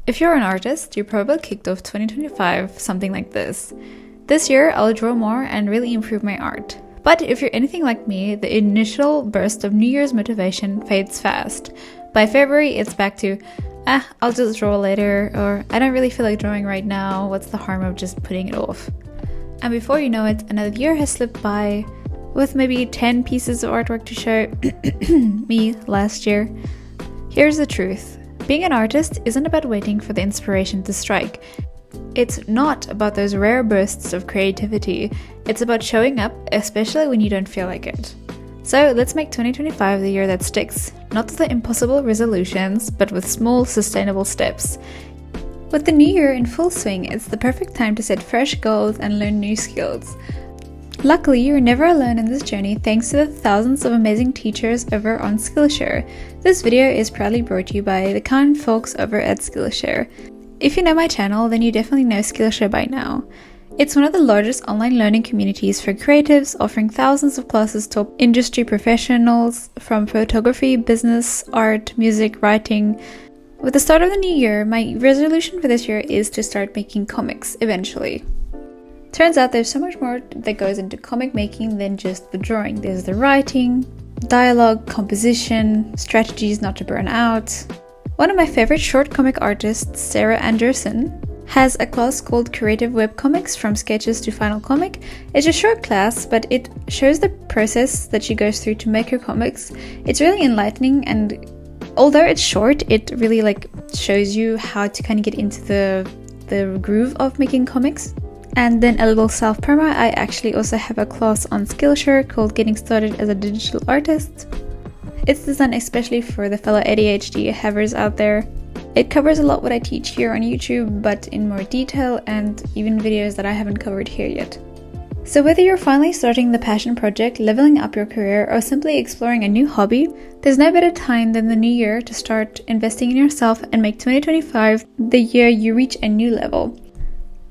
If you're an artist, you probably kicked off 2025 something like this. This year, I'll draw more and really improve my art. But if you're anything like me, the initial burst of New Year's motivation fades fast. By February, it's back to, I'll just draw later, or I don't really feel like drawing right now, what's the harm of just putting it off? And before you know it, another year has slipped by, with maybe 10 pieces of artwork to show me last year. Here's the truth. Being an artist isn't about waiting for the inspiration to strike. It's not about those rare bursts of creativity. It's about showing up, especially when you don't feel like it. So let's make 2025 the year that sticks, not with the impossible resolutions, but with small, sustainable steps. With the new year in full swing, it's the perfect time to set fresh goals and learn new skills. Luckily, you're never alone in this journey thanks to the thousands of amazing teachers over on Skillshare. This video is proudly brought to you by the kind folks over at Skillshare. If you know my channel, then you definitely know Skillshare by now. It's one of the largest online learning communities for creatives, offering thousands of classes to industry professionals from photography, business, art, music, writing. With the start of the new year, my resolution for this year is to start making comics eventually. Turns out there's so much more that goes into comic making than just the drawing. There's the writing, dialogue, composition, strategies not to burn out. One of my favorite short comic artists, Sarah Anderson, has a class called Creative Webcomics from Sketches to Final Comic. It's a short class, but it shows the process that she goes through to make her comics. It's really enlightening, and although it's short, it really shows you how to kind of get into the groove of making comics. And then a little self-promo, I actually also have a class on Skillshare called Getting Started as a Digital Artist. It's designed especially for the fellow ADHD havers out there. It covers a lot what I teach here on YouTube, but in more detail, and even videos that I haven't covered here yet. So whether you're finally starting the passion project, leveling up your career, or simply exploring a new hobby, there's no better time than the new year to start investing in yourself and make 2025 the year you reach a new level.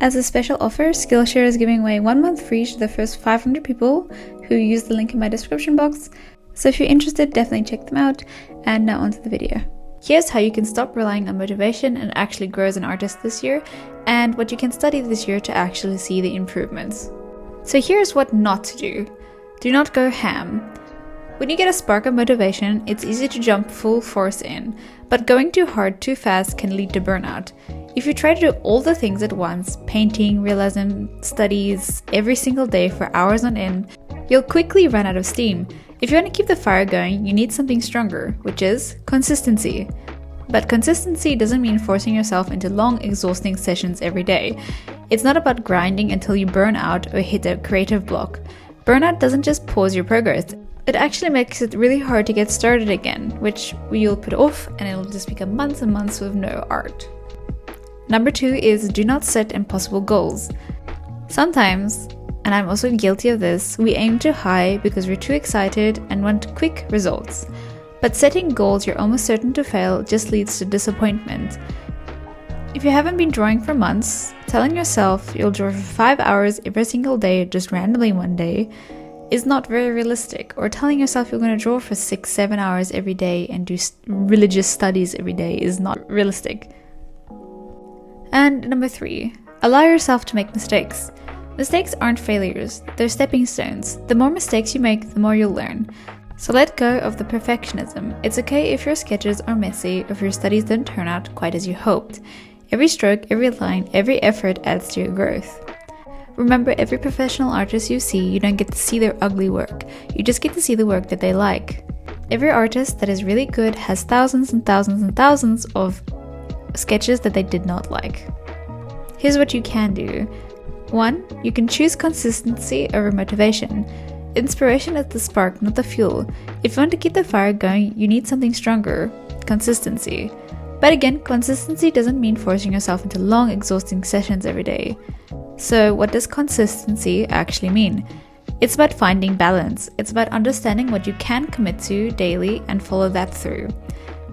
As a special offer, Skillshare is giving away 1 month free to the first 500 people who use the link in my description box. So if you're interested, definitely check them out. And now onto the video. Here's how you can stop relying on motivation and actually grow as an artist this year, and what you can study this year to actually see the improvements. So here's what not to do. Do not go ham. When you get a spark of motivation, it's easy to jump full force in, but going too hard too fast can lead to burnout. If you try to do all the things at once, painting, realism, studies, every single day for hours on end, you'll quickly run out of steam. If you want to keep the fire going, you need something stronger, which is consistency. But consistency doesn't mean forcing yourself into long, exhausting sessions every day. It's not about grinding until you burn out or hit a creative block. Burnout doesn't just pause your progress. It actually makes it really hard to get started again, which you'll put off, and it'll just become months and months with no art. Number 2 is do not set impossible goals. Sometimes, and I'm also guilty of this, we aim too high because we're too excited and want quick results. But setting goals you're almost certain to fail just leads to disappointment. If you haven't been drawing for months, telling yourself you'll draw for 5 hours every single day just randomly one day is not very realistic, or telling yourself you're going to draw for 6-7 hours every day and do religious studies every day is not realistic. And number 3, allow yourself to make mistakes. Mistakes aren't failures, they're stepping stones. The more mistakes you make, the more you'll learn. So let go of the perfectionism. It's okay if your sketches are messy, or if your studies don't turn out quite as you hoped. Every stroke, every line, every effort adds to your growth. Remember, every professional artist you see, you don't get to see their ugly work. You just get to see the work that they like. Every artist that is really good has thousands and thousands and thousands of sketches that they did not like. Here's what you can do. 1. You can choose consistency over motivation. Inspiration is the spark, not the fuel. If you want to keep the fire going, you need something stronger, consistency. But again, consistency doesn't mean forcing yourself into long, exhausting sessions every day. So what does consistency actually mean? It's about finding balance. It's about understanding what you can commit to daily and follow that through.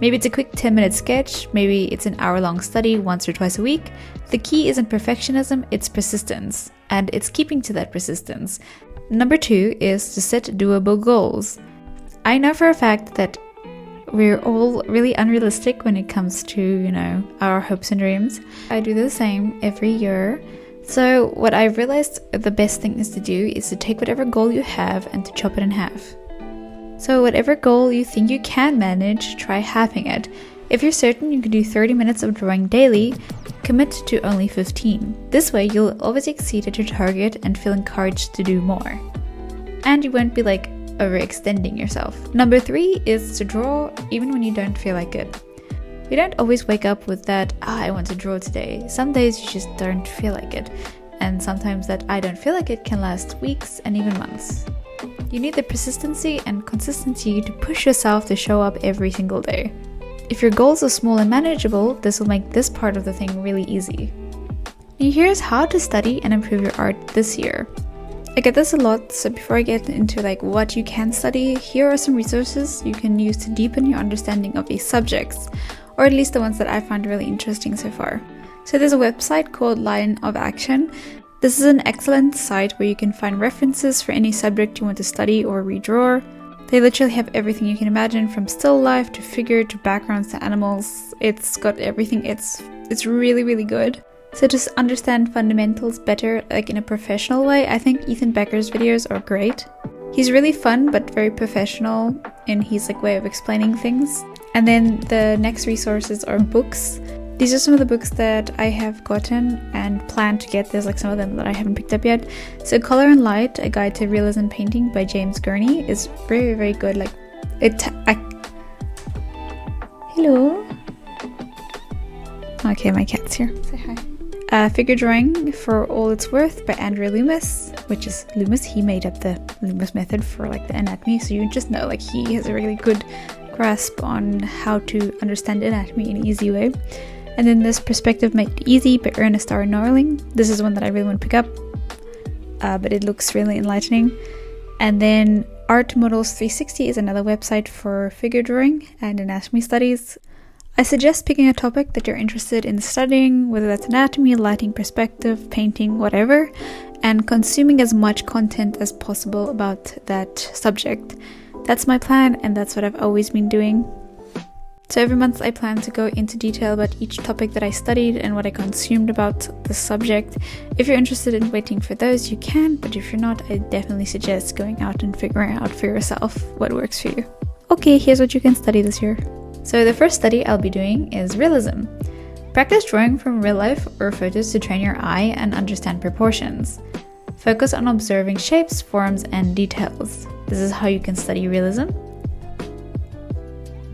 Maybe it's a quick 10-minute sketch, maybe it's an hour-long study once or twice a week. The key isn't perfectionism, it's persistence, and it's keeping to that persistence. Number 2 is to set doable goals. I know for a fact that we're all really unrealistic when it comes to, our hopes and dreams. I do the same every year. So what I've realized the best thing is to take whatever goal you have and to chop it in half. So whatever goal you think you can manage, try halving it. If you're certain you can do 30 minutes of drawing daily, commit to only 15. This way you'll always exceed at your target and feel encouraged to do more. And you won't be overextending yourself. Number 3 is to draw even when you don't feel like it. We don't always wake up with that, I want to draw today. Some days you just don't feel like it. And sometimes that I don't feel like it can last weeks and even months. You need the persistency and consistency to push yourself to show up every single day. If your goals are small and manageable, this will make this part of the thing really easy. Now here's how to study and improve your art this year. I get this a lot, so before I get into what you can study, here are some resources you can use to deepen your understanding of these subjects, or at least the ones that I find really interesting so far. So there's a website called Line of Action. This is an excellent site where you can find references for any subject you want to study or redraw. They literally have everything you can imagine, from still life to figure to backgrounds to animals. It's got everything. It's really, really good. So to understand fundamentals better, in a professional way, I think Ethan Becker's videos are great. He's really fun but very professional in his way of explaining things. And then the next resources are books. These are some of the books that I have gotten and plan to get. There's some of them that I haven't picked up yet. So Color and Light, A Guide to Realism Painting by James Gurney is very, very good. Hello. Okay, my cat's here. Say hi. Figure Drawing for All It's Worth by Andrew Loomis, which is Loomis. He made up the Loomis method for the anatomy, so you just know he has a really good grasp on how to understand anatomy in an easy way. And then this Perspective Made Easy by Ernest and Norling. This is one that I really want to pick up, but it looks really enlightening. And then Art Models 360 is another website for figure drawing and anatomy studies. I suggest picking a topic that you're interested in studying, whether that's anatomy, lighting, perspective, painting, whatever, and consuming as much content as possible about that subject. That's my plan, and that's what I've always been doing. So every month I plan to go into detail about each topic that I studied and what I consumed about the subject. If you're interested in waiting for those, you can, but if you're not, I definitely suggest going out and figuring out for yourself what works for you. Okay, here's what you can study this year. So the first study I'll be doing is realism. Practice drawing from real life or photos to train your eye and understand proportions. Focus on observing shapes, forms, and details. This is how you can study realism.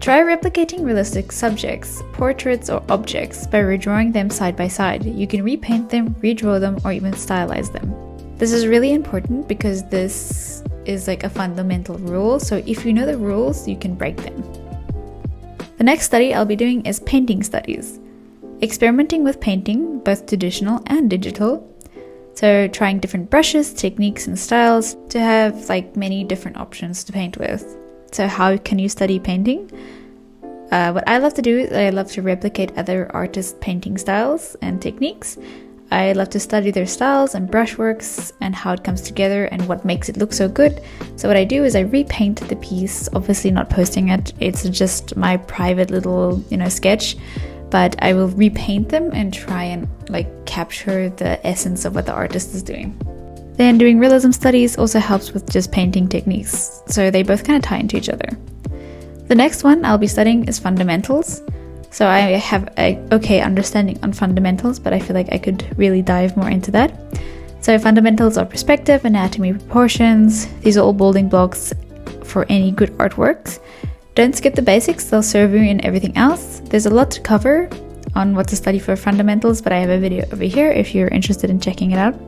Try replicating realistic subjects, portraits, or objects by redrawing them side by side. You can repaint them, redraw them, or even stylize them. This is really important because this is a fundamental rule, so if you know the rules, you can break them. The next study I'll be doing is painting studies. Experimenting with painting, both traditional and digital. So trying different brushes, techniques, and styles to have many different options to paint with. So how can you study painting? What I love to do is I love to replicate other artists' painting styles and techniques. I love to study their styles and brushworks and how it comes together and what makes it look so good. So what I do is I repaint the piece, obviously not posting it. It's just my private little, sketch, but I will repaint them and try and capture the essence of what the artist is doing. Then doing realism studies also helps with just painting techniques. So they both kind of tie into each other. The next one I'll be studying is fundamentals. So I have a okay understanding on fundamentals, but I feel I could really dive more into that. So fundamentals are perspective, anatomy, proportions. These are all building blocks for any good artworks. Don't skip the basics, they'll serve you in everything else. There's a lot to cover on what to study for fundamentals, but I have a video over here if you're interested in checking it out.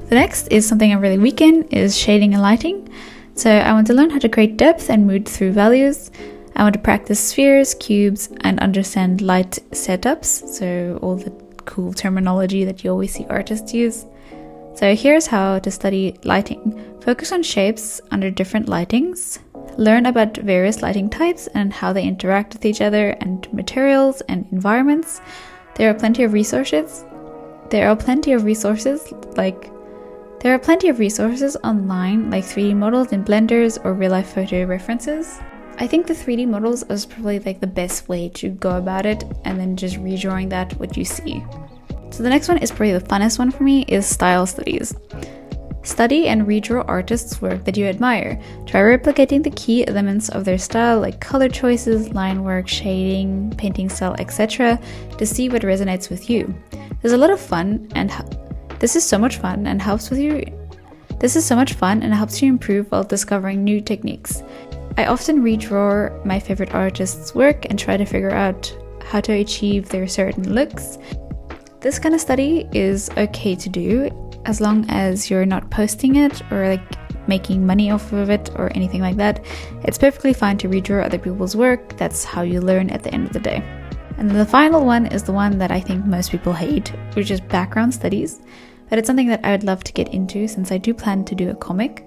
The next is something I'm really weak in, is shading and lighting. So I want to learn how to create depth and mood through values. I want to practice spheres, cubes, and understand light setups, so all the cool terminology that you always see artists use. So here's how to study lighting. Focus on shapes under different lightings. Learn about various lighting types and how they interact with each other and materials and environments. There are plenty of resources online, like 3D models in blenders or real-life photo references. I think the 3D models is probably like the best way to go about it, and then just redrawing that what you see. So the next one is probably the funnest one for me, is style studies. Study and redraw artists' work that you admire. Try replicating the key elements of their style, like color choices, line work, shading, painting style, etc., to see what resonates with you. There's a lot of fun, and this is so much fun and helps you improve while discovering new techniques. I often redraw my favorite artists' work and try to figure out how to achieve their certain looks. This kind of study is okay to do as long as you're not posting it or like making money off of it or anything like that. It's perfectly fine to redraw other people's work. That's how you learn at the end of the day. And the final one is the one that I think most people hate, which is background studies. But it's something that I would love to get into since I do plan to do a comic.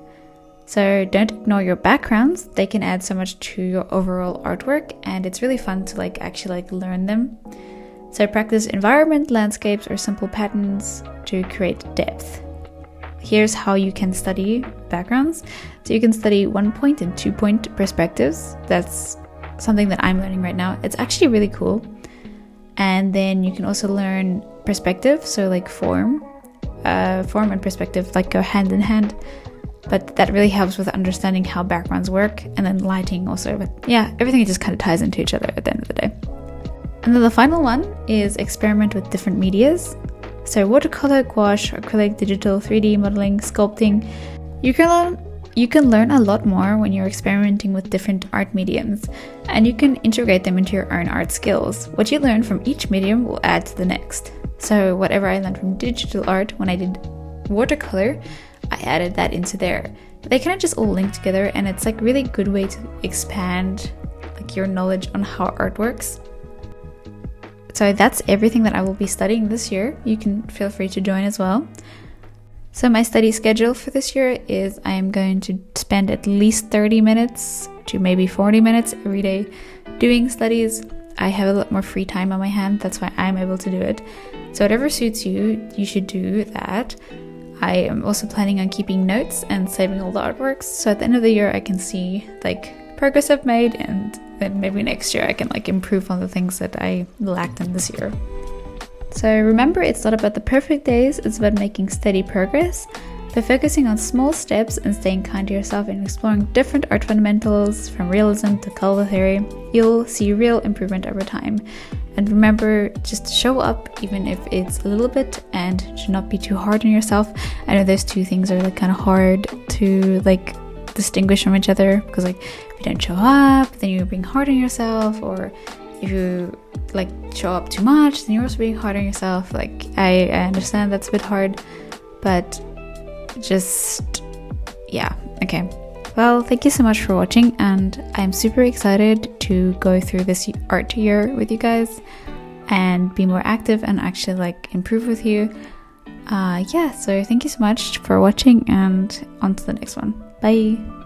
So don't ignore your backgrounds. They can add so much to your overall artwork, and it's really fun to actually learn them. So practice environment, landscapes, or simple patterns to create depth. Here's how you can study backgrounds. So you can study 1-point and 2-point perspectives. That's something that I'm learning right now. It's actually really cool. And then you can also learn perspective, so form and perspective go hand in hand. But that really helps with understanding how backgrounds work, and then lighting also. But yeah, everything just kind of ties into each other at the end of the day. And then the final one is experiment with different medias. So watercolor, gouache, acrylic, digital, 3D modeling, sculpting. You can learn a lot more when you're experimenting with different art mediums, and you can integrate them into your own art skills. What you learn from each medium will add to the next. So whatever I learned from digital art when I did watercolor, I added that into there. They kind of just all link together, and it's really good way to expand your knowledge on how art works. So that's everything that I will be studying this year. You can feel free to join as well. So my study schedule for this year is I am going to spend at least 30 minutes to maybe 40 minutes every day doing studies. I have a lot more free time on my hand. That's why I'm able to do it. So whatever suits you, you should do that. I am also planning on keeping notes and saving all the artworks. So at the end of the year, I can see progress I've made, and then maybe next year I can improve on the things that I lacked in this year. So remember, it's not about the perfect days, it's about making steady progress. By focusing on small steps and staying kind to yourself and exploring different art fundamentals from realism to color theory, you'll see real improvement over time. And remember, just show up even if it's a little bit, and do not be too hard on yourself. I know those two things are kind of hard to distinguish from each other, because if you don't show up, then you're being hard on yourself, or if you show up too much, then you're also being hard on yourself. I understand that's a bit hard, but just okay. Well, thank you so much for watching, and I'm super excited to go through this art year with you guys and be more active and actually improve with you. So thank you so much for watching, and on to the next one. Bye.